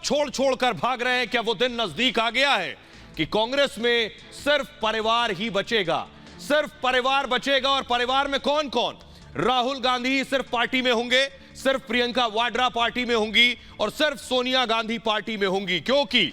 छोड़ छोड़ कर भाग रहे हैं। क्या वो दिन नजदीक आ गया है कि कांग्रेस में सिर्फ परिवार ही बचेगा, सिर्फ परिवार बचेगा? और परिवार में कौन कौन? राहुल गांधी सिर्फ पार्टी में होंगे, सिर्फ प्रियंका वाड्रा पार्टी में होंगी और सिर्फ सोनिया गांधी पार्टी में होंगी, क्योंकि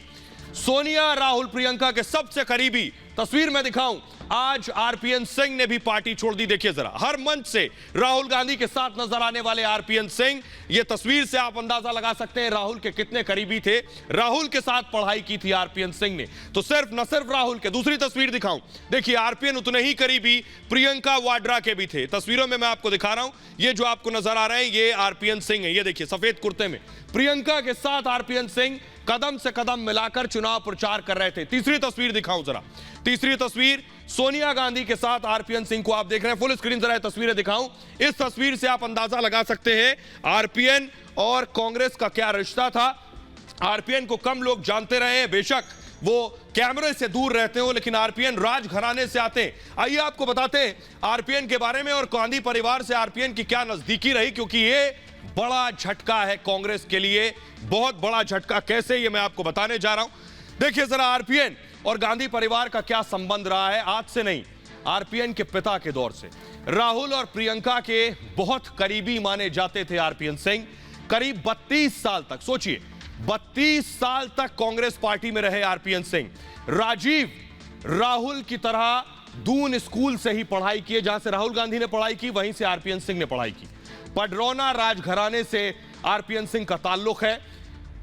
सोनिया राहुल प्रियंका के सबसे करीबी, तस्वीर में दिखाऊं, आज आरपीएन सिंह ने भी पार्टी छोड़ दी। देखिए जरा, हर मंच से राहुल गांधी के साथ नजर आने वाले आरपीएन सिंह, ये तस्वीर से आप अंदाजा लगा सकते हैं राहुल के कितने करीबी थे। राहुल के साथ पढ़ाई की थी आरपीएन सिंह ने, तो न सिर्फ राहुल के, दूसरी तस्वीर दिखाऊं, देखिए आरपीएन उतने ही करीबी प्रियंका वाड्रा के भी थे। तस्वीरों में मैं आपको दिखा रहा हूं, ये जो आपको नजर आ रहे हैं ये आरपीएन सिंह है। ये देखिए सफेद कुर्ते में प्रियंका के साथ आरपीएन सिंह कदम से कदम मिलाकर चुनाव प्रचार कर रहे थे। तीसरी तस्वीर दिखाऊं जरा, तीसरी तस्वीर सोनिया गांधी के साथ आरपीएन सिंह को आप देख रहे हैं। फुल स्क्रीन जरा तस्वीरें दिखाऊं, इस तस्वीर से आप अंदाजा लगा सकते हैं आरपीएन और कांग्रेस का क्या रिश्ता था। आरपीएन को कम लोग जानते रहे हैं, बेशक वो कैमरे से दूर रहते हो, लेकिन आरपीएन राजघराने से आते हैं। आइए आपको बताते हैं आरपीएन के बारे में और गांधी परिवार से आरपीएन की क्या नजदीकी रही, क्योंकि ये बड़ा झटका है कांग्रेस के लिए, बहुत बड़ा झटका। कैसे, ये मैं आपको बताने जा रहा हूं। देखिए जरा आरपीएन और गांधी परिवार का क्या संबंध रहा है। आज से नहीं, आरपीएन के पिता के दौर से राहुल और प्रियंका के बहुत करीबी माने जाते थे आरपीएन सिंह। करीब 32 साल तक, सोचिए 32 साल तक कांग्रेस पार्टी में रहे आरपीएन सिंह। राजीव राहुल की तरह दून स्कूल से ही पढ़ाई की, जहां से राहुल गांधी ने पढ़ाई की वहीं से आरपीएन सिंह ने पढ़ाई की। पडरौना राजघराने से आरपीएन सिंह का ताल्लुक है।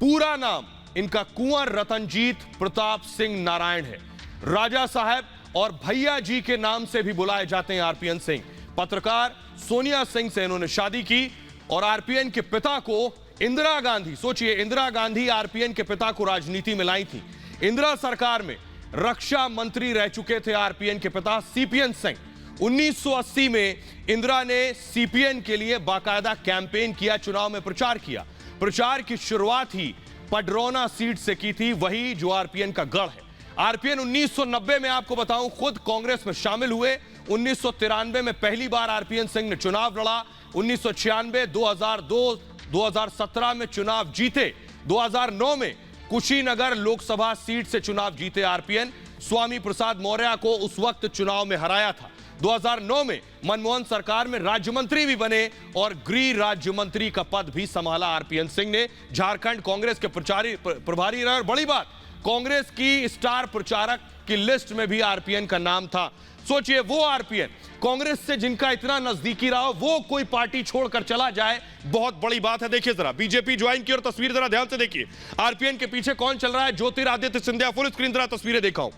पूरा नाम इनका कुंवर रतनजीत प्रताप सिंह नारायण है। राजा साहब और भैया जी के नाम से भी बुलाए जाते हैं आरपीएन सिंह। पत्रकार सोनिया सिंह से इन्होंने शादी की और आरपीएन के पिता को इंदिरा गांधी, सोचिए इंदिरा गांधी आरपीएन के पिता को राजनीति में लाई थी। इंदिरा सरकार में रक्षा मंत्री रह चुके थे आरपीएन के पिता सीपीएन सिंह। 1980 में इंदिरा ने सीपीएन के लिए बाकायदा कैंपेन किया, चुनाव में प्रचार किया। प्रचार की शुरुआत ही पडरौना सीट से की थी, वही जो आरपीएन का गढ़ है। आरपीएन 1990 में आपको बताऊं खुद कांग्रेस में शामिल हुए। 1993 में पहली बार आरपीएन सिंह ने चुनाव लड़ा। 1996, 2002, 2017 में चुनाव जीते। 2009 में कुशीनगर लोकसभा सीट से चुनाव जीते आरपीएन। स्वामी प्रसाद मौर्य को उस वक्त चुनाव में हराया था। 2009 में मनमोहन सरकार में राज्य मंत्री भी बने और गृह राज्य मंत्री का पद भी संभाला आरपीएन सिंह ने। झारखंड कांग्रेस के प्रभारी रहे और बड़ी बात, कांग्रेस की स्टार प्रचारक की लिस्ट में भी आरपीएन का नाम था। सोचिए वो आरपीएन कांग्रेस से जिनका इतना नजदीकी रहा, वो कोई पार्टी छोड़कर चला जाए, बहुत बड़ी बात है। देखिए जरा बीजेपी ज्वाइन की और तस्वीर जरा ध्यान से देखिए। आरपीएन के पीछे कौन चल रहा है? ज्योतिरादित्य सिंधिया। फुल स्क्रीन जरा तस्वीरें दिखाऊं,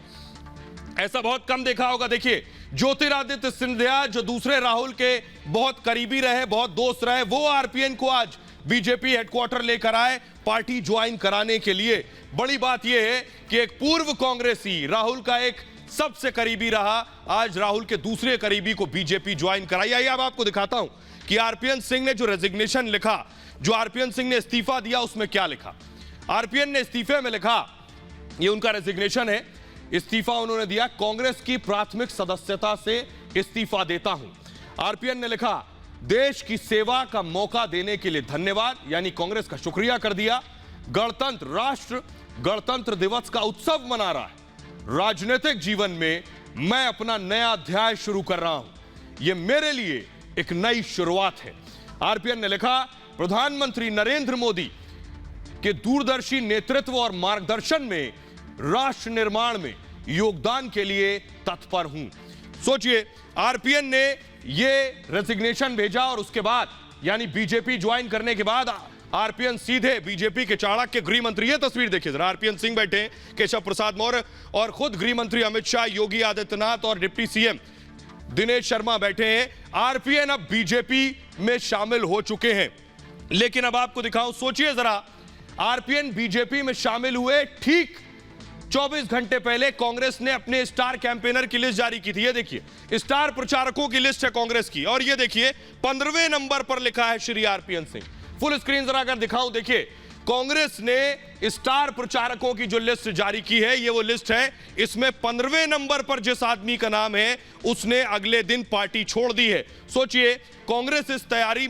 ऐसा बहुत कम देखा होगा। देखिए ज्योतिरादित्य सिंधिया जो दूसरे राहुल के बहुत करीबी रहे, बहुत दोस्त रहे, वो आरपीएन को आज बीजेपी हेडक्वार्टर लेकर आए पार्टी ज्वाइन कराने के लिए। बड़ी बात यह है कि एक पूर्व कांग्रेसी राहुल का एक सबसे करीबी रहा, आज राहुल के दूसरे करीबी को बीजेपी ज्वाइन कराई। आइए अब आपको दिखाता हूं कि आरपीएन सिंह ने जो रेजिग्नेशन लिखा, जो आरपीएन सिंह ने इस्तीफा दिया, उसमें क्या लिखा। आरपीएन ने इस्तीफे में लिखा, ये उनका रेजिग्नेशन है, इस्तीफा उन्होंने दिया, कांग्रेस की प्राथमिक सदस्यता से इस्तीफा देता हूं। आरपीएन ने लिखा, देश की सेवा का मौका देने के लिए धन्यवाद, यानी कांग्रेस का शुक्रिया कर दिया। गणतंत्र राष्ट्र गणतंत्र दिवस का उत्सव मना रहा है। राजनीतिक जीवन में मैं अपना नया अध्याय शुरू कर रहा हूं, यह मेरे लिए एक नई शुरुआत है। आरपीएन ने लिखा, प्रधानमंत्री नरेंद्र मोदी के दूरदर्शी नेतृत्व और मार्गदर्शन में राष्ट्र निर्माण में योगदान के लिए तत्पर हूं। सोचिए आरपीएन ने यह रेजिग्नेशन भेजा और उसके बाद यानी बीजेपी ज्वाइन करने के बाद आरपीएन सीधे बीजेपी के चाणक्य गृह मंत्री, ये तस्वीर देखिए जरा, आरपीएन सिंह बैठे हैं, केशव प्रसाद मौर्य और खुद गृह मंत्री अमित शाह, योगी आदित्यनाथ और डिप्टी सीएम दिनेश शर्मा बैठे हैं। आरपीएन अब बीजेपी में शामिल हो चुके हैं। लेकिन अब आपको दिखाऊं, सोचिए जरा, आरपीएन बीजेपी में शामिल हुए ठीक 24 घंटे पहले कांग्रेस ने अपने स्टार कैंपेनर की लिस्ट जारी की थी। ये देखिए स्टार प्रचारकों की लिस्ट है कांग्रेस की, और ये देखिए 15वें नंबर पर लिखा है Shri RPN Singh. Full screen जरा अगर दिखाऊं, देखिए कांग्रेस ने स्टार प्रचारकों की जो लिस्ट जारी की है, ये वो लिस्ट है, इसमें 15वें नंबर पर जिस आदमी का नाम है उसने अगले दिन पार्टी छोड़ दी है। सोचिए कांग्रेस इस तैयारी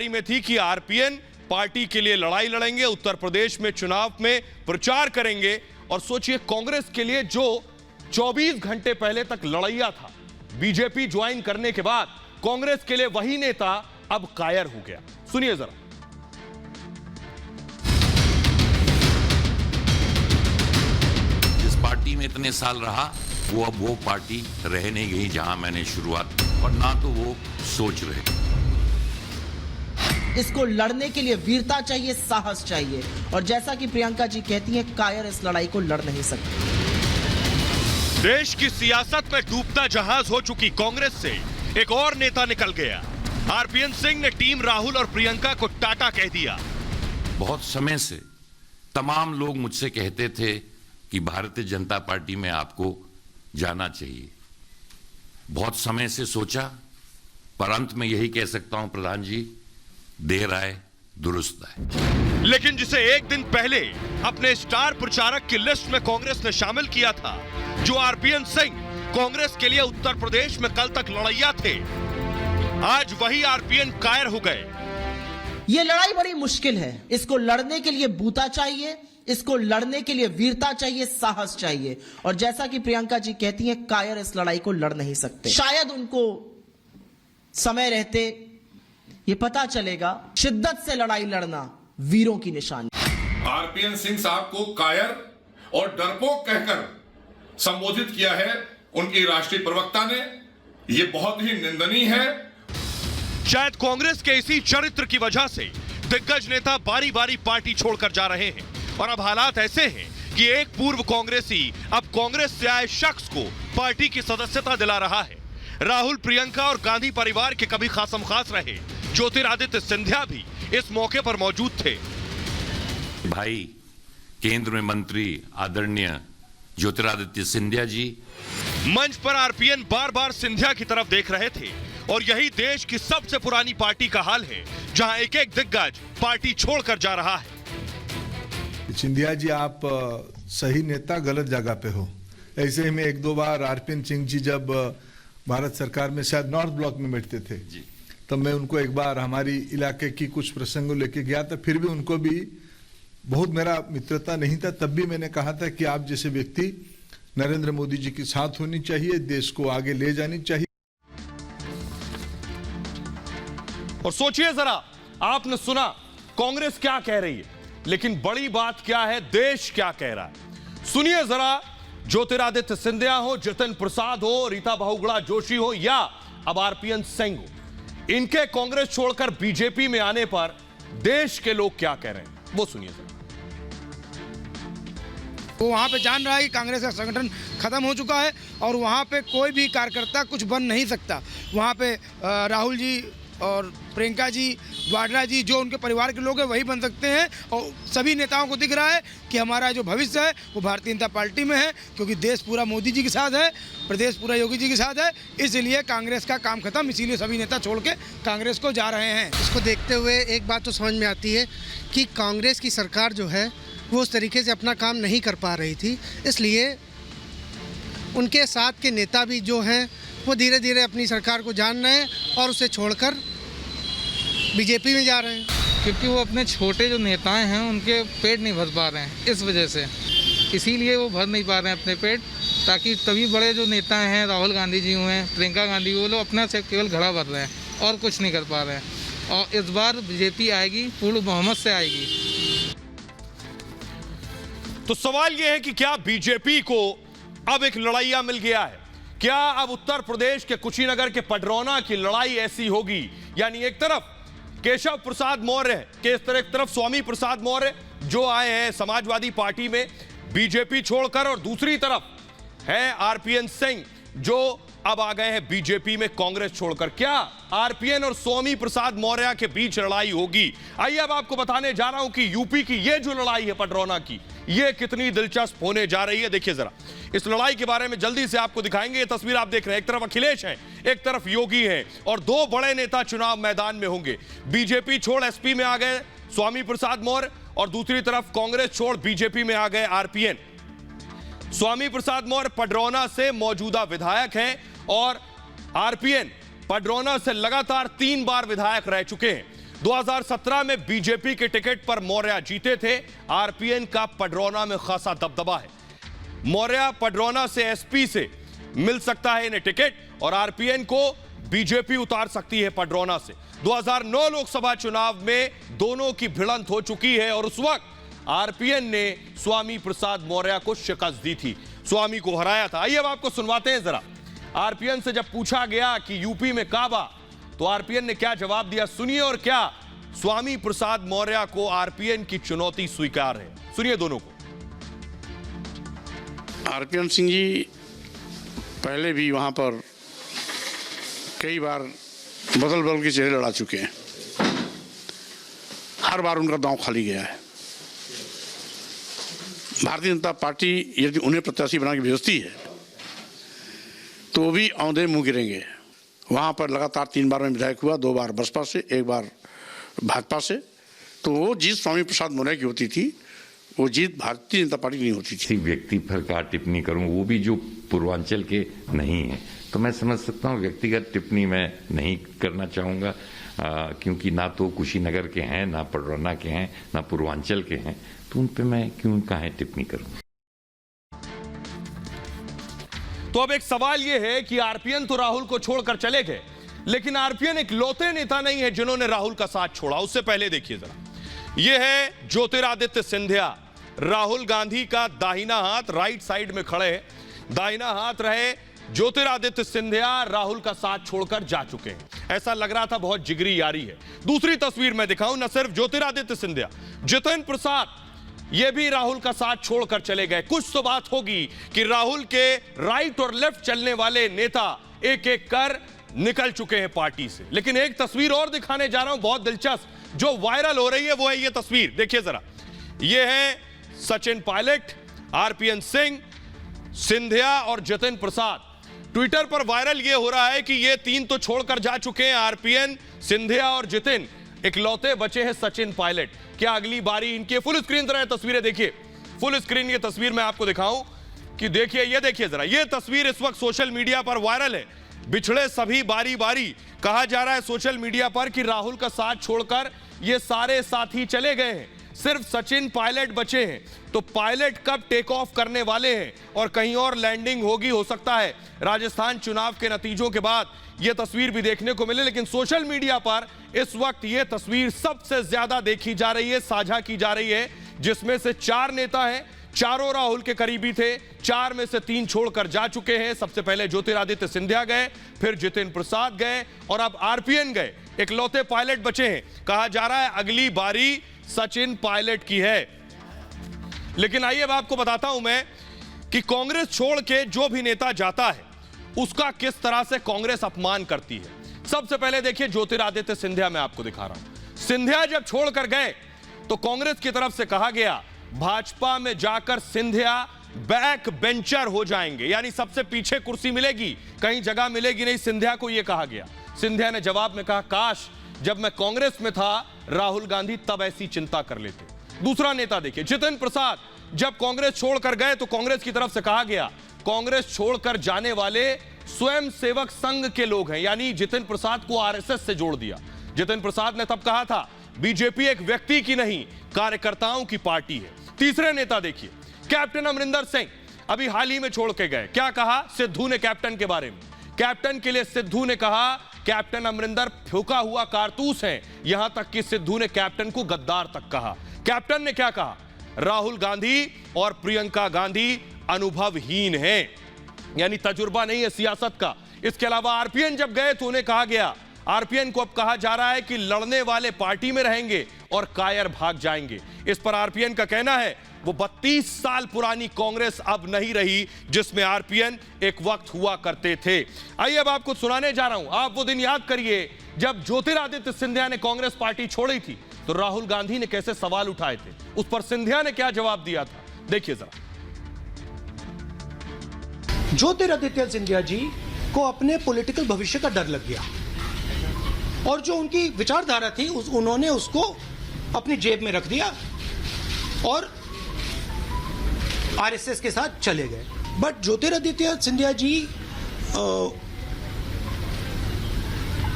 में थी कि आरपीएन पार्टी के लिए लड़ाई लड़ेंगे, उत्तर प्रदेश में चुनाव में प्रचार करेंगे। और सोचिए, कांग्रेस के लिए जो 24 घंटे पहले तक लड़ैया था, बीजेपी ज्वाइन करने के बाद कांग्रेस के लिए वही नेता अब कायर हो गया। सुनिए जरा। जिस पार्टी में इतने साल रहा, वो अब वो पार्टी रह नहीं गई जहां मैंने शुरुआत, और ना तो वो सोच रहे। इसको लड़ने के लिए वीरता चाहिए, साहस चाहिए, और जैसा कि प्रियंका जी कहती हैं, कायर इस लड़ाई को लड़ नहीं सकते। देश की सियासत में डूबता जहाज हो चुकी कांग्रेस से एक और नेता निकल गया। आरपीएन सिंह ने टीम राहुल और प्रियंका को टाटा कह दिया। बहुत समय से तमाम लोग मुझसे कहते थे कि भारतीय जनता पार्टी में आपको जाना चाहिए। बहुत समय से सोचा, पर अंत में यही कह सकता हूं प्रधान जी, देर आए दुरुस्त आए। लेकिन जिसे एक दिन पहले अपने स्टार प्रचारक की लिस्ट में कांग्रेस ने शामिल किया था, जो आरपीएन सिंह, कांग्रेस के लिए उत्तर प्रदेश में कल तक लड़ैया थे, आज वही आरपीएन कायर हो गए। यह लड़ाई बड़ी मुश्किल है। इसको लड़ने के लिए बूता चाहिए, इसको लड़ने के लिए वीरता चाहिए, साहस चाहिए, और जैसा कि प्रियंका जी कहती हैं, कायर इस लड़ाई को लड़ नहीं सकते। शायद उनको समय रहते ये पता चलेगा, शिद्दत से लड़ाई लड़ना वीरों की निशानी। आरपीएन सिंह साहब को कायर और डरपोक कहकर संबोधित किया है उनकी राष्ट्रीय प्रवक्ता ने, यह बहुत ही निंदनीय है। शायद कांग्रेस के इसी चरित्र की वजह से दिग्गज नेता बारी बारी पार्टी छोड़कर जा रहे हैं, और अब हालात ऐसे हैं कि एक पूर्व कांग्रेसी अब कांग्रेस से आए शख्स को पार्टी की सदस्यता दिला रहा है। राहुल, प्रियंका और गांधी परिवार के कभी खासम खास रहे ज्योतिरादित्य सिंधिया भी इस मौके पर मौजूद थे। भाई केंद्र में मंत्री आदरणीय ज्योतिरादित्य सिंधिया जी मंच पर आरपीएन बार बार सिंधिया की तरफ देख रहे थे, और यही देश की सबसे पुरानी पार्टी का हाल है, जहां एक एक दिग्गज पार्टी छोड़कर जा रहा है। सिंधिया जी, आप सही नेता गलत जगह पे हो। ऐसे ही में एक दो बार आरपीएन सिंह जी जब भारत सरकार में शायद नॉर्थ ब्लॉक में बैठते थे, तब मैं उनको एक बार हमारी इलाके की कुछ प्रसंगों लेके गया था। फिर भी उनको भी बहुत मेरा मित्रता नहीं था। तब भी मैंने कहा था कि आप जैसे व्यक्ति नरेंद्र मोदी जी के साथ होनी चाहिए, देश को आगे ले जानी चाहिए। और सोचिए जरा, आपने सुना कांग्रेस क्या कह रही है, लेकिन बड़ी बात क्या है, देश क्या कह रहा है। सुनिए जरा, ज्योतिरादित्य सिंधिया हो, जितिन प्रसाद हो, रीता बहुगुणा जोशी हो, या अब आरपीएन सिंह हो, इनके कांग्रेस छोड़कर बीजेपी में आने पर देश के लोग क्या कह रहे हैं, वो सुनिए जरा। वो वहाँ पे जान रहा है कि कांग्रेस का संगठन खत्म हो चुका है, और वहाँ पे कोई भी कार्यकर्ता कुछ बन नहीं सकता। वहाँ पे राहुल जी और प्रियंका जी, वाड्रा जी, जो उनके परिवार के लोग हैं वही बन सकते हैं। और सभी नेताओं को दिख रहा है कि हमारा जो भविष्य है वो भारतीय जनता पार्टी में है, क्योंकि देश पूरा मोदी जी के साथ है, प्रदेश पूरा योगी जी के साथ है। इसलिए कांग्रेस का काम खत्म, इसीलिए सभी नेता छोड़ के कांग्रेस को जा रहे हैं। इसको देखते हुए एक बात तो समझ में आती है कि कांग्रेस की सरकार जो है वो उस तरीके से अपना काम नहीं कर पा रही थी, इसलिए उनके साथ के नेता भी जो हैं वो धीरे धीरे अपनी सरकार को जान रहे हैं और उसे छोड़कर बीजेपी में जा रहे हैं। क्योंकि वो अपने छोटे जो नेताएं हैं उनके पेट नहीं भर पा रहे हैं, इस वजह से, इसीलिए वो भर नहीं पा रहे हैं अपने पेट, ताकि तभी बड़े जो नेता हैं, राहुल गांधी जी हुए हैं, प्रियंका गांधी, वो लोग अपना से केवल घड़ा भर रहे हैं और कुछ नहीं कर पा रहे हैं। और इस बार बीजेपी आएगी, पूर्ण बहुमत से आएगी। तो सवाल यह है कि क्या बीजेपी को अब एक लड़ाइया मिल गया है? क्या अब उत्तर प्रदेश के कुशीनगर के पडरौना की लड़ाई ऐसी होगी, यानी एक तरफ केशव प्रसाद मौर्य के, इस तरफ स्वामी प्रसाद मौर्य जो आए हैं समाजवादी पार्टी में बीजेपी छोड़कर, और दूसरी तरफ है आरपीएन सिंह जो अब आ गए हैं बीजेपी में कांग्रेस छोड़कर। क्या आरपीएन और स्वामी प्रसाद मौर्य के बीच लड़ाई होगी? आइए अब आपको बताने जा रहा हूं कि यूपी की ये जो लड़ाई है पडरौना की, ये कितनी दिलचस्प होने जा रही है। देखिए जरा, इस लड़ाई के बारे में जल्दी से आपको दिखाएंगे। ये तस्वीर आप देख रहे हैं, एक तरफ अखिलेश हैं, एक तरफ योगी हैं, और दो बड़े नेता चुनाव मैदान में होंगे। बीजेपी छोड़ एसपी में आ गए स्वामी प्रसाद मौर्य, और दूसरी तरफ कांग्रेस छोड़ बीजेपी में आ गए आरपीएन। स्वामी प्रसाद मौर्य पडरौना से मौजूदा विधायक हैं, और आरपीएन पडरौना से लगातार 3 बार विधायक रह चुके हैं। 2017 में बीजेपी के टिकट पर मौर्य जीते थे। आरपीएन का पडरौना में खासा दबदबा है। मौर्य पडरौना से एसपी से मिल सकता है इन्हें टिकट और आरपीएन को बीजेपी उतार सकती है पडरौना से। 2009 लोकसभा चुनाव में दोनों की भिड़ंत हो चुकी है और उस वक्त आरपीएन ने स्वामी प्रसाद मौर्य को शिकस्त दी थी, स्वामी को हराया था। आइए अब आपको सुनवाते हैं जरा। आरपीएन से जब पूछा गया कि यूपी में काबा, तो आरपीएन ने क्या जवाब दिया, सुनिए। और क्या स्वामी प्रसाद मौर्य को आरपीएन की चुनौती स्वीकार है, सुनिए दोनों को। आरपीएन सिंह जी पहले भी वहां पर कई बार बदल बदल के चेहरे लड़ा चुके हैं, हर बार उनका दांव खाली गया है। भारतीय जनता पार्टी यदि उन्हें प्रत्याशी बना के भेजती है तो वो भी औंधे मुंह गिरेंगे। वहां पर लगातार 3 बार में विधायक हुआ, 2 बार बसपा से, 1 बार भाजपा से। तो वो जीत स्वामी प्रसाद मौर्य की होती थी, वो जीत भारतीय जनता पार्टी की नहीं होती थी। किसी व्यक्ति पर क्या टिप्पणी करूं, वो भी जो पूर्वांचल के नहीं है, तो मैं समझ सकता हूं व्यक्तिगत टिप्पणी मैं नहीं करना चाहूंगा, क्योंकि ना तो कुशीनगर के हैं, ना पडरौना के हैं, ना पूर्वांचल के हैं, तो उन पे मैं क्यों काहे टिप्पणी करूं। तो अब एक सवाल यह है कि आरपीएन तो राहुल को छोड़कर चले गए, लेकिन आरपीएन एक लौते नेता नहीं है जिन्होंने राहुल का साथ छोड़ा। उससे पहले देखिए जरा, यह है ज्योतिरादित्य सिंधिया, राहुल गांधी का दाहिना हाथ, राइट साइड में खड़े, दाहिना हाथ रहे ज्योतिरादित्य सिंधिया, राहुल का साथ छोड़कर जा चुके हैं। ऐसा लग रहा था बहुत जिगरी यारी है। दूसरी तस्वीर में दिखाऊं, न सिर्फ ज्योतिरादित्य सिंधिया, जितेंद्र प्रसाद ये भी राहुल का साथ छोड़कर चले गए। कुछ तो बात होगी कि राहुल के राइट और लेफ्ट चलने वाले नेता एक एक कर निकल चुके हैं पार्टी से। लेकिन एक तस्वीर और दिखाने जा रहा हूं बहुत दिलचस्प, जो वायरल हो रही है, वो है ये तस्वीर, देखिए जरा। ये है सचिन पायलट, आरपीएन सिंह, सिंधिया और जितेंद्र प्रसाद। ट्विटर पर वायरल ये हो रहा है कि ये 3 तो छोड़कर जा चुके हैं, आरपीएन, सिंधिया और जितेंद्र, इकलौते बचे हैं सचिन पायलट। क्या अगली बारी इनके, फुल स्क्रीन तरह तस्वीरें देखिए, फुल स्क्रीन ये तस्वीर मैं आपको दिखाऊं कि देखिए, ये देखिए जरा, ये तस्वीर इस वक्त सोशल मीडिया पर वायरल है। बिछड़े सभी बारी बारी, कहा जा रहा है सोशल मीडिया पर कि राहुल का साथ छोड़कर ये सारे साथी चले गए हैं, सिर्फ सचिन पायलट बचे हैं। तो पायलट कब टेक ऑफ करने वाले हैं और कहीं और लैंडिंग होगी, हो सकता है राजस्थान चुनाव के नतीजों के बाद यह तस्वीर भी देखने को मिले। लेकिन सोशल मीडिया पर इस वक्त यह तस्वीर सबसे ज्यादा देखी जा रही है, साझा की जा रही है, जिसमें से 4 नेता हैं, चारों राहुल के करीबी थे, 4 में से 3 छोड़कर जा चुके हैं। सबसे पहले ज्योतिरादित्य सिंधिया गए, फिर जितेंद्र प्रसाद गए और अब आरपीएन गए, इकलौते पायलट बचे हैं। कहा जा रहा है अगली बारी सचिन पायलट की है। लेकिन आइए अब आपको बताता हूं मैं कि कांग्रेस छोड़ के जो भी नेता जाता है उसका किस तरह से कांग्रेस अपमान करती है। सबसे पहले देखिए ज्योतिरादित्य सिंधिया, मैं आपको दिखा रहा हूं। सिंधिया जब छोड़कर गए तो कांग्रेस की तरफ से कहा गया भाजपा में जाकर सिंधिया बैक बेंचर हो जाएंगे, यानी सबसे पीछे कुर्सी मिलेगी, कहीं जगह मिलेगी नहीं, सिंधिया को यह कहा गया। सिंधिया ने जवाब में कहा, काश जब मैं कांग्रेस में था राहुल गांधी तब ऐसी चिंता कर लेते। दूसरा नेता देखिए जितेंद्र प्रसाद, जब कांग्रेस छोड़कर गए तो कांग्रेस की तरफ से कहा गया कांग्रेस छोड़कर जाने वाले स्वयं सेवक संघ के लोग हैं, यानी जितेंद्र प्रसाद को आरएसएस से जोड़ दिया। जितेंद्र प्रसाद ने तब कहा था बीजेपी एक व्यक्ति की नहीं कार्यकर्ताओं की पार्टी है। तीसरे नेता देखिए कैप्टन अमरिंदर सिंह, अभी हाल ही में छोड़ के गए। क्या कहा सिद्धू ने कैप्टन के बारे में? कैप्टन के लिए सिद्धू ने कहा कैप्टन अमरिंदर फूका हुआ कारतूस है, यहां तक कि सिद्धू ने कैप्टन को गद्दार तक कहा। कैप्टन ने क्या कहा? राहुल गांधी और प्रियंका गांधी अनुभवहीन हैं, यानी तजुर्बा नहीं है सियासत का। इसके अलावा आरपीएन जब गए तो उन्हें कहा गया, आरपीएन को अब कहा जा रहा है कि लड़ने वाले पार्टी में रहेंगे और कायर भाग जाएंगे। इस पर आरपीएन का कहना है वो 32 साल पुरानी कांग्रेस अब नहीं रही जिसमें आरपीएन एक वक्त हुआ करते थे। आइए अब आपको सुनाने जा रहा हूं, आप वो दिन याद करिए जब ज्योतिरादित्य सिंधिया ने कांग्रेस पार्टी छोड़ी थी तो राहुल गांधी ने कैसे सवाल उठाए थे, उस पर सिंधिया ने क्या जवाब दिया था, देखिए जरा। ज्योतिरादित्य सिंधिया जी को अपने पॉलिटिकल भविष्य का डर लग गया और जो उनकी विचारधारा थी उन्होंने उसको अपनी जेब में रख दिया और आरएसएस के साथ चले गए। बट ज्योतिरादित्य सिंधिया जी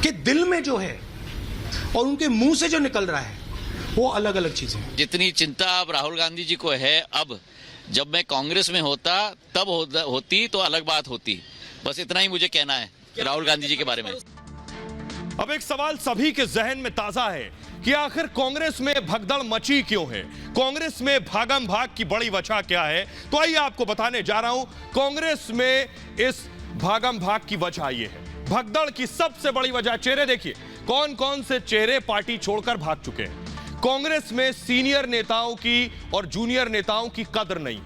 के दिल में जो है और उनके मुंह से जो निकल रहा है वो अलग अलग चीजें हैं। जितनी चिंता अब राहुल गांधी जी को है, अब जब मैं कांग्रेस में होता तब होती तो अलग बात होती। बस इतना ही मुझे कहना है राहुल गांधी जी के बारे में। अब एक सवाल सभी के जहन में ताजा है कि आखिर कांग्रेस में भगदड़ मची क्यों है, कांग्रेस में भागम भाग की बड़ी वजह क्या है। तो आइए आपको बताने जा रहा हूं कांग्रेस में इस भागम भाग की वजह ये है। भगदड़ की सबसे बड़ी वजह, चेहरे देखिए, कौन कौन से चेहरे पार्टी छोड़कर भाग चुके हैं। कांग्रेस में सीनियर नेताओं की और जूनियर नेताओं की कदर नहीं,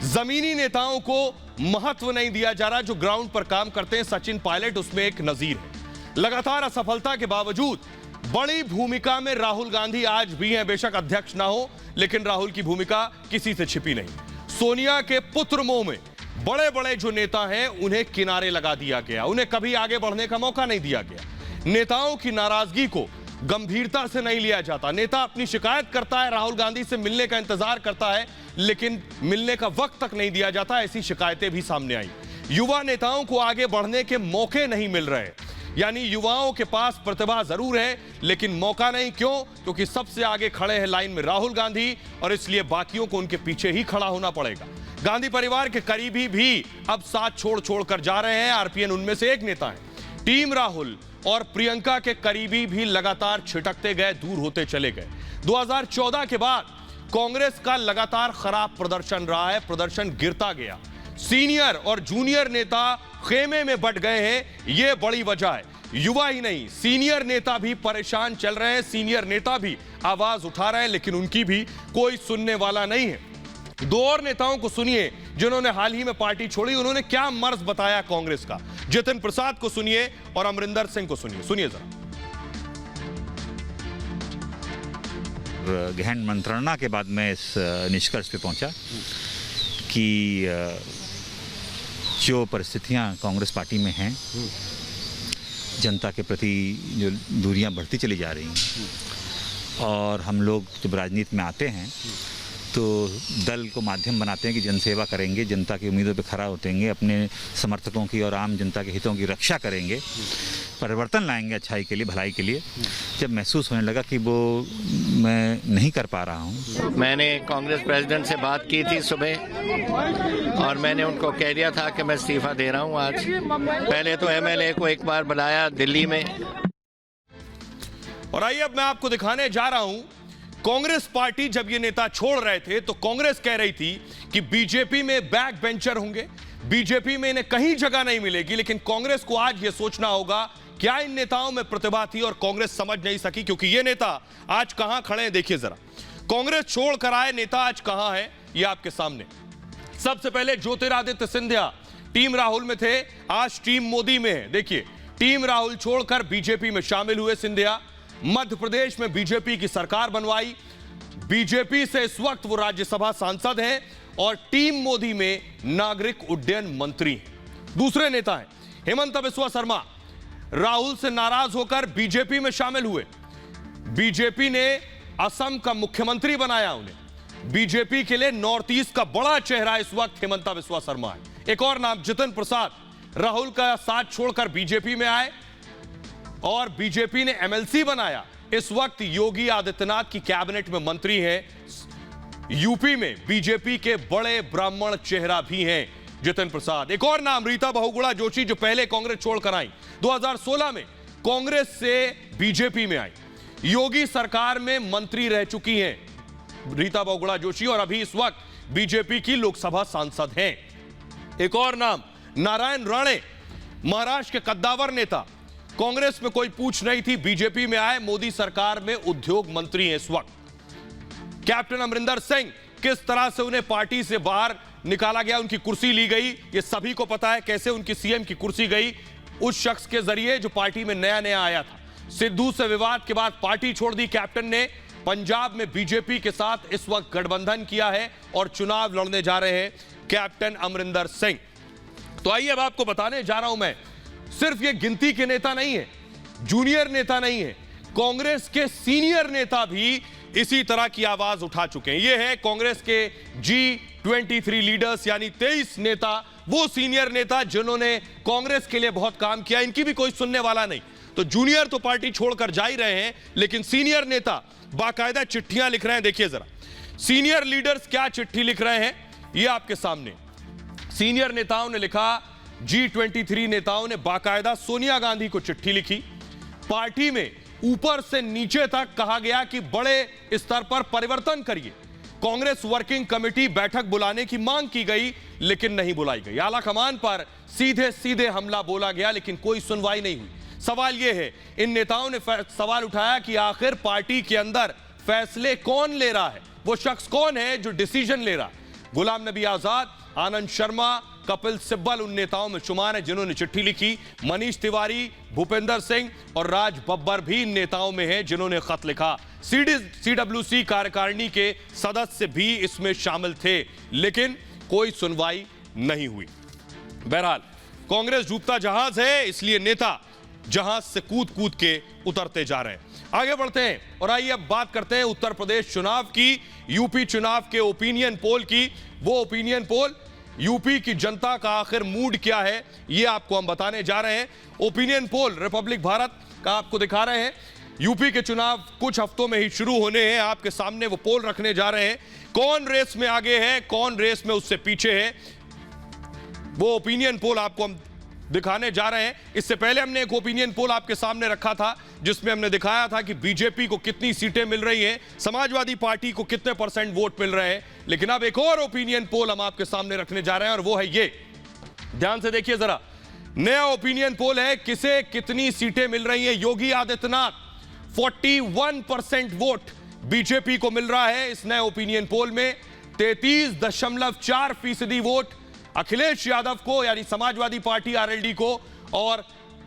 जमीनी नेताओं को महत्व नहीं दिया जा रहा जो ग्राउंड पर काम करते हैं। सचिन पायलट उसमें एक नजीर है। लगातार असफलता के बावजूद बड़ी भूमिका में राहुल गांधी आज भी हैं। बेशक अध्यक्ष ना हो, लेकिन राहुल की भूमिका किसी से छिपी नहीं। सोनिया के पुत्र मोह में बड़े बड़े जो नेता हैं उन्हें किनारे लगा दिया गया, उन्हें कभी आगे बढ़ने का मौका नहीं दिया गया। नेताओं की नाराजगी को गंभीरता से नहीं लिया जाता। नेता अपनी शिकायत करता है, राहुल गांधी से मिलने का इंतजार करता है, लेकिन मिलने का वक्त तक नहीं दिया जाता। ऐसी शिकायतें भी सामने आई। युवा नेताओं को आगे बढ़ने के मौके नहीं मिल रहे, यानी युवाओं के पास प्रतिभा जरूर है लेकिन मौका नहीं। क्यों? क्योंकि सबसे आगे खड़े हैं लाइन में राहुल गांधी, और इसलिए बाकियों को उनके पीछे ही खड़ा होना पड़ेगा। गांधी परिवार के करीबी भी अब साथ छोड़ छोड़कर जा रहे हैं। आरपीएन उनमें से एक नेता है। टीम राहुल और प्रियंका के करीबी भी लगातार छिटकते गए, दूर होते चले गए। 2014 के बाद कांग्रेस का लगातार खराब प्रदर्शन रहा है, प्रदर्शन गिरता गया। सीनियर और जूनियर नेता खेमे में बट गए हैं, यह बड़ी वजह है। युवा ही नहीं, सीनियर नेता भी परेशान चल रहे हैं, सीनियर नेता भी आवाज उठा रहे हैं, लेकिन उनकी भी कोई सुनने वाला नहीं है। दो और नेताओं को सुनिए जिन्होंने हाल ही में पार्टी छोड़ी, उन्होंने क्या मर्ज बताया कांग्रेस का। जितिन प्रसाद को सुनिए और अमरिंदर सिंह को सुनिए। सुनिए जरा। गहन मंत्रणा के बाद मैं इस निष्कर्ष पे पहुंचा कि जो परिस्थितियां कांग्रेस पार्टी में हैं, जनता के प्रति जो दूरियां बढ़ती चली जा रही हैं, और हम लोग जब राजनीति में आते हैं तो दल को माध्यम बनाते हैं कि जनसेवा करेंगे, जनता की उम्मीदों पे खरा उतरेंगे, अपने समर्थकों की और आम जनता के हितों की रक्षा करेंगे, परिवर्तन लाएंगे अच्छाई के लिए, भलाई के लिए। जब महसूस होने लगा कि वो मैं नहीं कर पा रहा हूँ। मैंने कांग्रेस प्रेसिडेंट से बात की थी सुबह, और मैंने उनको कह दिया था कि मैं इस्तीफा दे रहा हूँ आज। पहले तो एमएलए को एक बार बुलाया दिल्ली में। और आइए अब मैं आपको दिखाने जा रहा हूं कांग्रेस पार्टी जब ये नेता छोड़ रहे थे तो कांग्रेस कह रही थी कि बीजेपी में बैक बेंचर होंगे, बीजेपी में इन्हें कहीं जगह नहीं मिलेगी। लेकिन कांग्रेस को आज ये सोचना होगा क्या इन नेताओं में प्रतिभा थी और कांग्रेस समझ नहीं सकी, क्योंकि ये नेता आज कहां खड़े हैं देखिए जरा। कांग्रेस छोड़कर आए नेता आज कहां है ये आपके सामने। सबसे पहले ज्योतिरादित्य सिंधिया टीम राहुल में थे, आज टीम मोदी में है। देखिए, टीम राहुल छोड़कर बीजेपी में शामिल हुए सिंधिया। मध्य प्रदेश में बीजेपी की सरकार बनवाई, बीजेपी से इस वक्त वो राज्यसभा सांसद हैं और टीम मोदी में नागरिक उड्डयन मंत्री हैं। दूसरे नेता हैं हेमंत बिस्वा शर्मा, राहुल से नाराज होकर बीजेपी में शामिल हुए। बीजेपी ने असम का मुख्यमंत्री बनाया उन्हें। बीजेपी के लिए नॉर्थ ईस्ट का बड़ा चेहरा इस वक्त हेमंत बिस्वा शर्मा है। एक और नाम जितिन प्रसाद, राहुल का साथ छोड़कर बीजेपी में आए और बीजेपी ने एमएलसी बनाया। इस वक्त योगी आदित्यनाथ की कैबिनेट में मंत्री हैं। यूपी में बीजेपी के बड़े ब्राह्मण चेहरा भी हैं जितिन प्रसाद। एक और नाम रीता बहुगुणा जोशी, जो पहले कांग्रेस छोड़कर आई, 2016 में कांग्रेस से बीजेपी में आई, योगी सरकार में मंत्री रह चुकी हैं रीता बहुगुणा जोशी, और अभी इस वक्त बीजेपी की लोकसभा सांसद हैं। एक और नाम नारायण राणे, महाराष्ट्र के कद्दावर नेता, कांग्रेस में कोई पूछ नहीं थी, बीजेपी में आए, मोदी सरकार में उद्योग मंत्री हैं इस वक्त। कैप्टन अमरिंदर सिंह, किस तरह से उन्हें पार्टी से बाहर निकाला गया, उनकी कुर्सी ली गई, ये सभी को पता है। कैसे उनकी सीएम की कुर्सी गई, उस शख्स के जरिए जो पार्टी में नया नया आया था। सिद्धू से विवाद के बाद पार्टी छोड़ दी कैप्टन ने। पंजाब में बीजेपी के साथ इस वक्त गठबंधन किया है और चुनाव लड़ने जा रहे हैं कैप्टन अमरिंदर सिंह। तो आइए अब आपको बताने जा रहा हूं मैं, सिर्फ ये गिनती के नेता नहीं है, जूनियर नेता नहीं है, कांग्रेस के सीनियर नेता भी इसी तरह की आवाज उठा चुके हैं। ये है कांग्रेस के G23 लीडर्स, यानी 23 नेता, वो सीनियर नेता जिन्होंने कांग्रेस के लिए बहुत काम किया। इनकी भी कोई सुनने वाला नहीं। तो जूनियर तो पार्टी छोड़कर जा ही रहे हैं, लेकिन सीनियर नेता बाकायदा चिट्ठियां लिख रहे हैं। देखिए जरा सीनियर लीडर्स क्या चिट्ठी लिख रहे हैं, ये आपके सामने। सीनियर नेताओं ने लिखा, G23 नेताओं ने बाकायदा सोनिया गांधी को चिट्ठी लिखी। पार्टी में ऊपर से नीचे तक कहा गया कि बड़े स्तर पर परिवर्तन करिए। कांग्रेस वर्किंग कमेटी बैठक बुलाने की मांग की गई, लेकिन नहीं बुलाई गई। आला कमान पर सीधे सीधे हमला बोला गया, लेकिन कोई सुनवाई नहीं हुई। सवाल यह है, इन नेताओं ने सवाल उठाया कि आखिर पार्टी के अंदर फैसले कौन ले रहा है, वो शख्स कौन है जो डिसीजन ले रहा है। गुलाम नबी आजाद, आनंद शर्मा, कपिल सिब्बल उन नेताओं में शुमार हैं जिन्होंने चिट्ठी लिखी। मनीष तिवारी, भूपेंद्र सिंह और राज बब्बर भी इन नेताओं में हैं जिन्होंने खत लिखा। CWC कार्यकारिणी के सदस्य भी इसमें शामिल थे, लेकिन कोई सुनवाई नहीं हुई। बहरहाल कांग्रेस डूबता जहाज है, इसलिए नेता जहाज से कूद कूद के उतरते जा रहे हैं। आगे बढ़ते हैं और आइए अब बात करते हैं उत्तर प्रदेश चुनाव की, यूपी चुनाव के ओपिनियन पोल की। वो ओपिनियन पोल, यूपी की जनता का आखिर मूड क्या है, ये आपको हम बताने जा रहे हैं। ओपिनियन पोल रिपब्लिक भारत का आपको दिखा रहे हैं। यूपी के चुनाव कुछ हफ्तों में ही शुरू होने हैं, आपके सामने वो पोल रखने जा रहे हैं। कौन रेस में आगे है, कौन रेस में उससे पीछे है, वो ओपिनियन पोल आपको हम दिखाने जा रहे हैं। इससे पहले हमने एक ओपिनियन पोल आपके सामने रखा था जिसमें हमने दिखाया था कि बीजेपी को कितनी सीटें मिल रही हैं, समाजवादी पार्टी को कितने % वोट मिल रहे हैं। लेकिन अब एक और ओपिनियन पोल हम आपके सामने रखने जा रहे हैं और वो है ये। ध्यान से देखिए जरा, नया ओपिनियन पोल है, किसे कितनी सीटें मिल रही हैं। योगी आदित्यनाथ 41% वोट बीजेपी को मिल रहा है इस नए ओपिनियन पोल में। 33.4% वोट अखिलेश यादव को यानी समाजवादी पार्टी आरएलडी को, और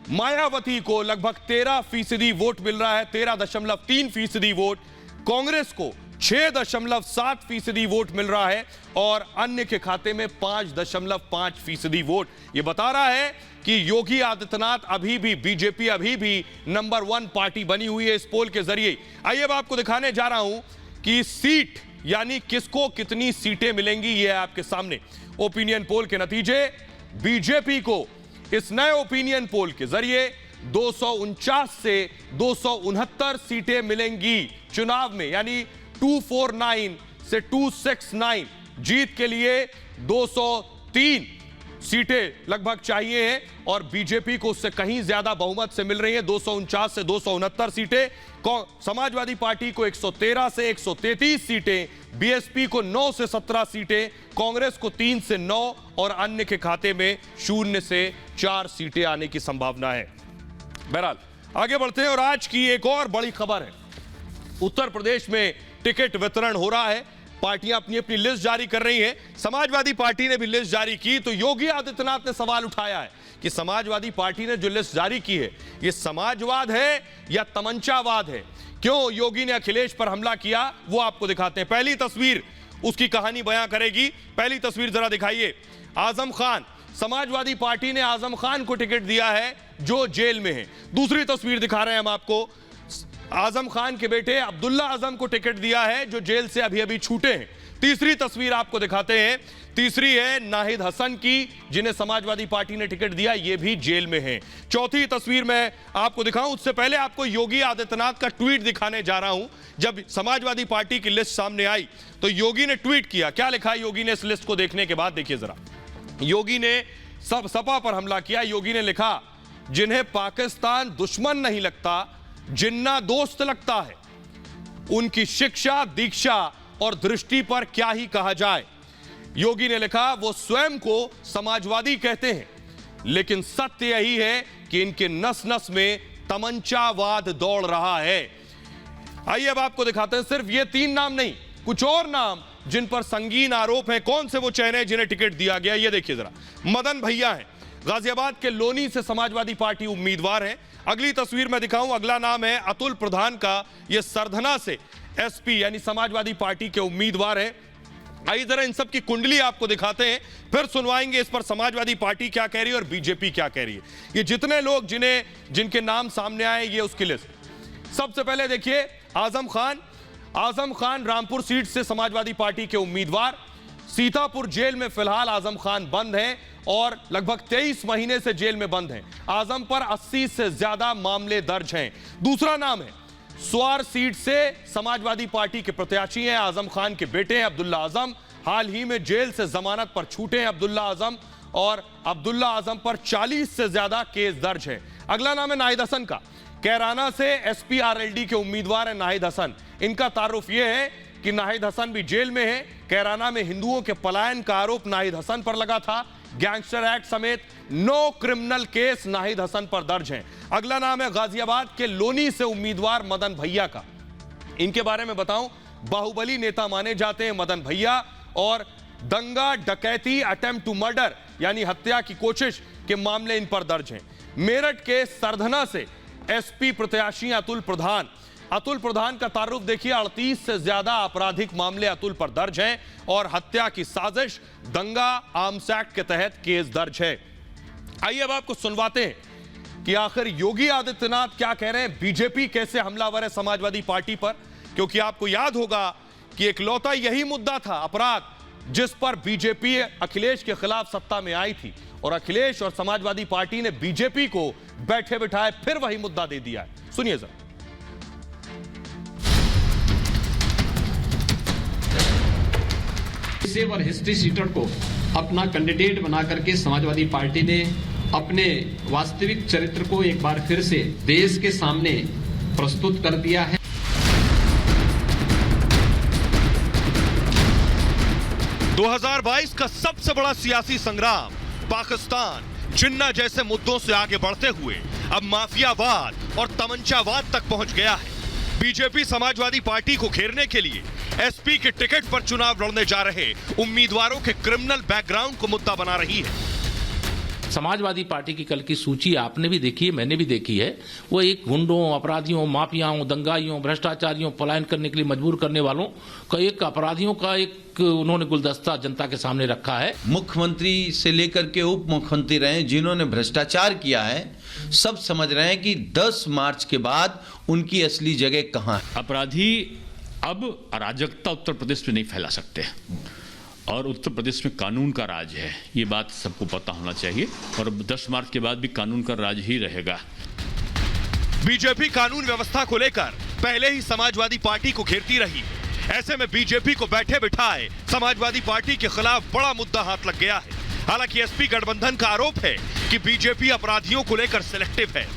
मायावती को लगभग 13% वोट मिल रहा है, 13.3% वोट। कांग्रेस को 6.7% वोट मिल रहा है और अन्य के खाते में 5.5% वोट। यह बता रहा है कि योगी आदित्यनाथ अभी भी, बीजेपी अभी भी नंबर 1 पार्टी बनी हुई है इस पोल के जरिए। आइए अब आपको दिखाने जा रहा हूं कि सीट यानी किसको कितनी सीटें मिलेंगी, यह है आपके सामने ओपिनियन पोल के नतीजे। बीजेपी को इस नए ओपिनियन पोल के जरिए 249 से 269 सीटें मिलेंगी चुनाव में, यानी 249 से 269 जीत के लिए 203 सीटें लगभग चाहिए हैं और बीजेपी को उससे कहीं ज्यादा बहुमत से मिल रही है, 249 से 269 सीटें। समाजवादी पार्टी को 113 से 133 सीटें, बीएसपी को 9 से 17 सीटें, कांग्रेस को 3 से 9 और अन्य के खाते में 0 से 4 सीटें आने की संभावना है। बहरहाल आगे बढ़ते हैं और आज की एक और बड़ी खबर है, उत्तर प्रदेश में टिकट वितरण हो रहा है। पार्टियां अपनी अपनी लिस्ट जारी कर रही हैं। समाजवादी पार्टी ने भी लिस्ट जारी की, तो योगी आदित्यनाथ ने सवाल उठाया है कि समाजवादी पार्टी ने जो लिस्ट जारी की है यह समाजवाद है या तमंचावाद है। क्यों योगी ने अखिलेश पर हमला किया वो आपको दिखाते हैं। पहली तस्वीर उसकी कहानी बयां करेगी। पहली तस्वीर जरा दिखाइए। आजम खान, समाजवादी पार्टी ने आजम खान को टिकट दिया है जो जेल में है। दूसरी तस्वीर दिखा रहे हैं हम आपको, आजम खान के बेटे अब्दुल्ला आजम को टिकट दिया है जो जेल से अभी अभी छूटे हैं। तीसरी तस्वीर आपको दिखाते हैं, तीसरी है नाहिद हसन की जिन्हें समाजवादी पार्टी ने टिकट दिया, ये भी जेल में है। चौथी तस्वीर मैं आपको दिखाऊं उससे पहले आपको योगी आदित्यनाथ का ट्वीट दिखाने जा रहा हूं। जब समाजवादी पार्टी की लिस्ट सामने आई तो योगी ने ट्वीट किया। क्या लिखा योगी ने इस लिस्ट को देखने के बाद, देखिए जरा। योगी ने सपा पर हमला किया। योगी ने लिखा, जिन्हें पाकिस्तान दुश्मन नहीं लगता, जिन्ना दोस्त लगता है, उनकी शिक्षा, दीक्षा और दृष्टि पर क्या ही कहा जाए। योगी ने लिखा, वो स्वयं को समाजवादी कहते हैं, लेकिन सत्य यही है कि इनके नस नस में तमंचावाद दौड़ रहा है। आइए अब आपको दिखाते हैं, सिर्फ ये 3 नाम नहीं, कुछ और नाम जिन पर संगीन आरोप है। कौन से वो चेहरे हैं जिन्हें टिकट दिया गया, ये देखिए जरा। मदन भैया हैं, गाजियाबाद के लोनी से समाजवादी पार्टी उम्मीदवार हैं। अगली तस्वीर में दिखाऊं, अगला नाम है अतुल प्रधान का, ये सरधना से एसपी यानी समाजवादी पार्टी के उम्मीदवार हैं। आइए जरा इन सब की कुंडली आपको दिखाते हैं, फिर सुनवाएंगे इस पर समाजवादी पार्टी क्या कह रही है और बीजेपी क्या कह रही है। ये जितने लोग जिनके नाम सामने आए ये उसकी लिस्ट। सबसे पहले देखिए आजम खान रामपुर सीट से समाजवादी पार्टी के उम्मीदवार। सीतापुर जेल में फिलहाल आजम खान बंद हैं और लगभग 23 महीने से जेल में बंद हैं। आजम पर 80 से ज्यादा मामले दर्ज हैं। दूसरा नाम है स्वार सीट से समाजवादी पार्टी के प्रत्याशी हैं, आजम खान के बेटे हैं अब्दुल्ला आजम। हाल ही में जेल से जमानत पर छूटे हैं अब्दुल्ला आजम और अब्दुल्ला आजम पर 40 से ज्यादा केस दर्ज है। अगला नाम है नाहिद हसन का। कैराना से एसपीआरएलडी के उम्मीदवार हैं नाहिद हसन। इनका तारुफ यह है कि नाहिद हसन भी जेल में है। कैराना में हिंदुओं के पलायन का आरोप नाहिद हसन पर लगा था। गैंगस्टर एक्ट समेत 9 क्रिमिनल केस नाहिद हसन पर दर्ज हैं। अगला नाम है गाजियाबाद के लोनी से उम्मीदवार मदन भैया का। इनके बारे में बताऊं, बाहुबली नेता माने जाते हैं मदन भैया और दंगा, डकैती, अटेम्प्ट टू मर्डर यानी हत्या की कोशिश के मामले इन पर दर्ज हैं। मेरठ के सरधना से एसपी प्रत्याशी अतुल प्रधान का तारुफ देखिए, 38 से ज्यादा आपराधिक मामले अतुल पर दर्ज हैं और हत्या की साजिश, दंगा, आर्म्स एक्ट के तहत केस दर्ज है। आइए अब आपको सुनवाते हैं कि आखिर योगी आदित्यनाथ क्या कह रहे हैं, बीजेपी कैसे हमलावर है समाजवादी पार्टी पर। क्योंकि आपको याद होगा कि इकलौता यही मुद्दा था, अपराध, जिस पर बीजेपी अखिलेश के खिलाफ सत्ता में आई थी और अखिलेश और समाजवादी पार्टी ने बीजेपी को बैठे बिठाए फिर वही मुद्दा दे दिया है। सुनिए जरा। और हिस्ट्री सीटर को अपना कैंडिडेट बना करके समाजवादी पार्टी ने अपने वास्तविक चरित्र को एक बार फिर से देश के सामने प्रस्तुत कर दिया है। – 2022 का सबसे बड़ा सियासी संग्राम पाकिस्तान, जिन्ना जैसे मुद्दों से आगे बढ़ते हुए अब माफियावाद और तमंचावाद तक पहुंच गया है। बीजेपी समाजवादी पार्टी को घेरने के लिए एसपी के टिकट पर चुनाव लड़ने जा रहे उम्मीदवारों के क्रिमिनल बैकग्राउंड को मुद्दा बना रही है। समाजवादी पार्टी की कल की सूची आपने भी देखी है, मैंने भी देखी है। वो एक गुंडों, अपराधियों, माफियाओं, दंगाइयों, भ्रष्टाचारियों, पलायन करने के लिए मजबूर करने वालों का एक अपराधियों का एक उन्होंने गुलदस्ता जनता के सामने रखा है। मुख्यमंत्री से लेकर के उप मुख्यमंत्री रहे जिन्होंने भ्रष्टाचार किया है, सब समझ रहे हैं कि 10 मार्च के बाद उनकी असली जगह कहां है। अपराधी अब अराजकता उत्तर प्रदेश में नहीं फैला सकते और उत्तर प्रदेश में कानून का राज है, ये बात सबको पता होना चाहिए और 10 मार्च के बाद भी कानून का राज ही रहेगा। बीजेपी कानून व्यवस्था को लेकर पहले ही समाजवादी पार्टी को घेरती रही। ऐसे में बीजेपी को बैठे बिठाए समाजवादी पार्टी के खिलाफ बड़ा मुद्दा हाथ लग गया है। हालांकि एसपी गठबंधन का आरोप है कि बीजेपी अपराधियों को लेकर सिलेक्टिव है।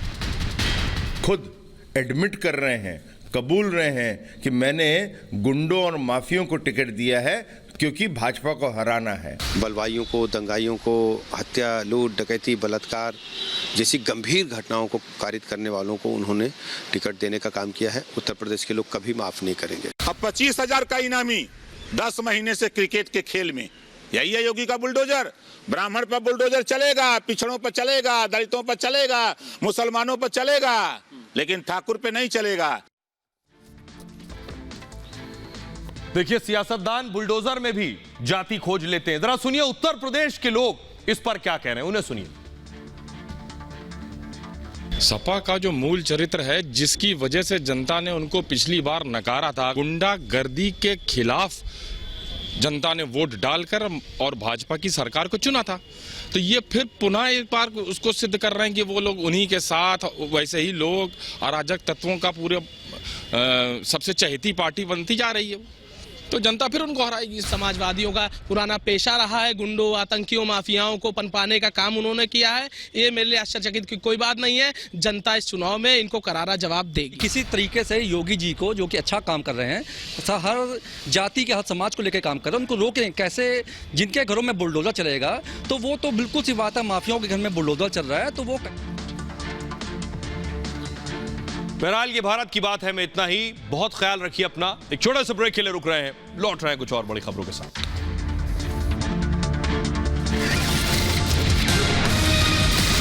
खुद एडमिट कर रहे हैं, कबूल रहे हैं कि मैंने गुंडों और माफियों को टिकट दिया है क्योंकि भाजपा को हराना है। बलवाइयों को, दंगाइयों को, हत्या, लूट, डकैती, बलात्कार जैसी गंभीर घटनाओं को कारित करने वालों को उन्होंने टिकट देने का काम किया है। उत्तर प्रदेश के लोग कभी माफ नहीं करेंगे। अब 25,000 का इनामी 10 महीने से क्रिकेट के खेल में, यही है योगी का बुलडोजर। ब्राह्मण पर बुलडोजर चलेगा, पिछड़ों पर चलेगा, दलितों पर चलेगा, मुसलमानों पर चलेगा, लेकिन ठाकुर पे नहीं चलेगा। देखिए, सियासतदान बुलडोजर में भी जाति खोज लेते हैं। जरा सुनिए उत्तर प्रदेश के लोग इस पर क्या कह रहे हैं, उन्हें सुनिए। सपा का जो मूल चरित्र है, जिसकी वजह से जनता ने उनको पिछली बार नकारा था, गुंडागर्दी के खिलाफ जनता ने वोट डालकर और भाजपा की सरकार को चुना था, तो ये फिर पुनः एक बार उसको सिद्ध कर रहे हैं कि वो लोग उन्हीं के साथ, वैसे ही लोग अराजक तत्वों का पूरे सबसे चहेती पार्टी बनती जा रही है। तो जनता फिर उनको हराएगी। समाजवादियों का पुराना पेशा रहा है, गुंडों, आतंकियों, माफियाओं को पनपाने का काम उन्होंने किया है। ये मेरे लिए आश्चर्यचकित की कोई बात नहीं है। जनता इस चुनाव में इनको करारा जवाब देगी। किसी तरीके से योगी जी को, जो कि अच्छा काम कर रहे हैं, हर जाति के, हर समाज को लेकर काम कर रहे हैं, उनको रोकें कैसे। जिनके घरों में बुलडोजर चलेगा तो वो तो बिल्कुल सी बात है, माफियाओं के घर में बुलडोजर चल रहा है तो वो। बहरहाल ये भारत की बात है में इतना ही। बहुत ख्याल रखिए अपना। एक छोटे से ब्रेक के लिए रुक रहे हैं, लौट रहे हैं कुछ और बड़ी खबरों के साथ।